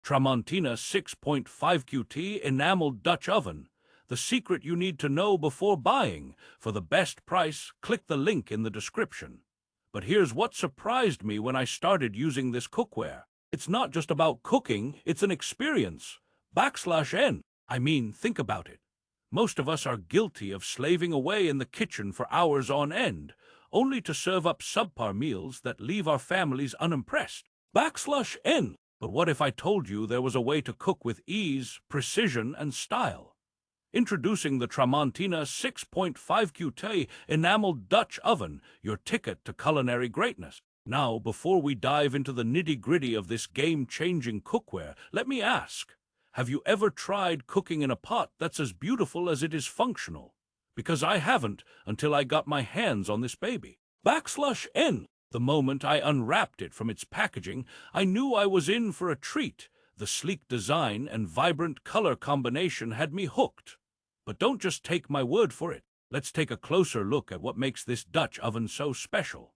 Tramontina 6.5-Qt Enameled Dutch Oven. The secret you need to know before buying. For the best price, click the link in the description. But here's what surprised me when I started using this cookware. It's not just about cooking, it's an experience. /N. I mean, think about it. Most of us are guilty of slaving away in the kitchen for hours on end, only to serve up subpar meals that leave our families unimpressed. /N. But what if I told you there was a way to cook with ease, precision, and style? Introducing the Tramontina 6.5-Qt Enameled Dutch Oven, your ticket to culinary greatness. Now, before we dive into the nitty-gritty of this game-changing cookware, let me ask, have you ever tried cooking in a pot that's as beautiful as it is functional? Because I haven't until I got my hands on this baby. /N. The moment I unwrapped it from its packaging, I knew I was in for a treat. The sleek design and vibrant color combination had me hooked. But don't just take my word for it. Let's take a closer look at what makes this Dutch oven so special.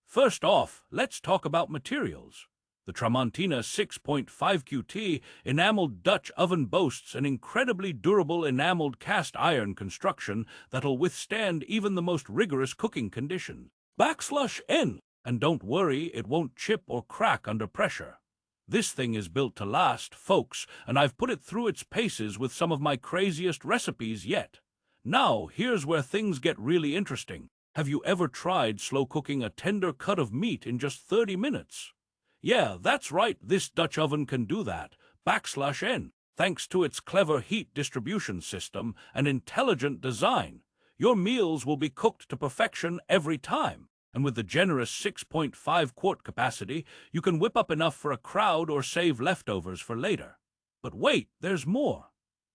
First off, let's talk about materials. The Tramontina 6.5-Qt Enameled Dutch Oven boasts an incredibly durable enameled cast iron construction that'll withstand even the most rigorous cooking conditions. /N. And don't worry, it won't chip or crack under pressure. This thing is built to last, folks, and I've put it through its paces with some of my craziest recipes yet. Now, here's where things get really interesting. Have you ever tried slow cooking a tender cut of meat in just 30 minutes? Yeah, that's right, this Dutch oven can do that. /N. Thanks to its clever heat distribution system and intelligent design, your meals will be cooked to perfection every time. And with the generous 6.5-quart capacity, you can whip up enough for a crowd or save leftovers for later. But wait, there's more.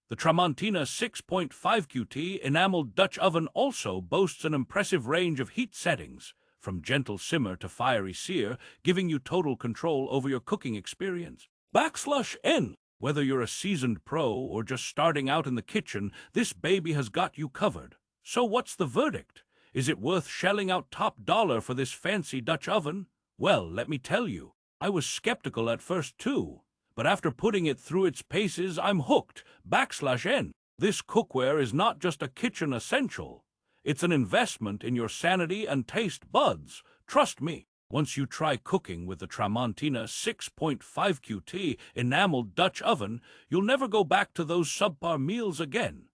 The Tramontina 6.5-Qt Enameled Dutch Oven also boasts an impressive range of heat settings, from gentle simmer to fiery sear, giving you total control over your cooking experience. /N. Whether you're a seasoned pro or just starting out in the kitchen, this baby has got you covered. So what's the verdict? Is it worth shelling out top dollar for this fancy Dutch oven? Well, let me tell you, I was skeptical at first too, but after putting it through its paces, I'm hooked. /N. This cookware is not just a kitchen essential. It's an investment in your sanity and taste buds. Trust me, once you try cooking with the Tramontina 6.5-Qt Enameled Dutch Oven, you'll never go back to those subpar meals again.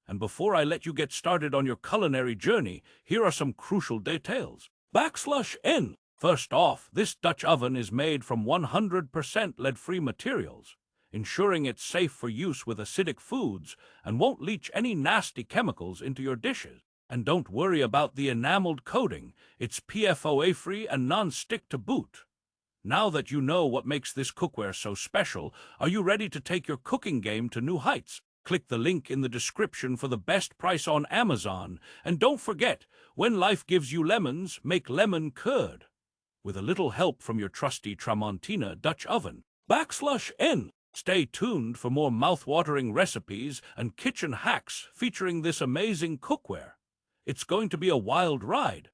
And before I let you get started on your culinary journey, here are some crucial details. /N. First off, this Dutch oven is made from 100% lead-free materials, ensuring it's safe for use with acidic foods and won't leach any nasty chemicals into your dishes. And don't worry about the enameled coating, it's PFOA-free and non-stick to boot. Now that you know what makes this cookware so special, are you ready to take your cooking game to new heights? Click the link in the description for the best price on Amazon. And don't forget, when life gives you lemons, make lemon curd. With a little help from your trusty Tramontina Dutch Oven. /N. Stay tuned for more mouth-watering recipes and kitchen hacks featuring this amazing cookware. It's going to be a wild ride.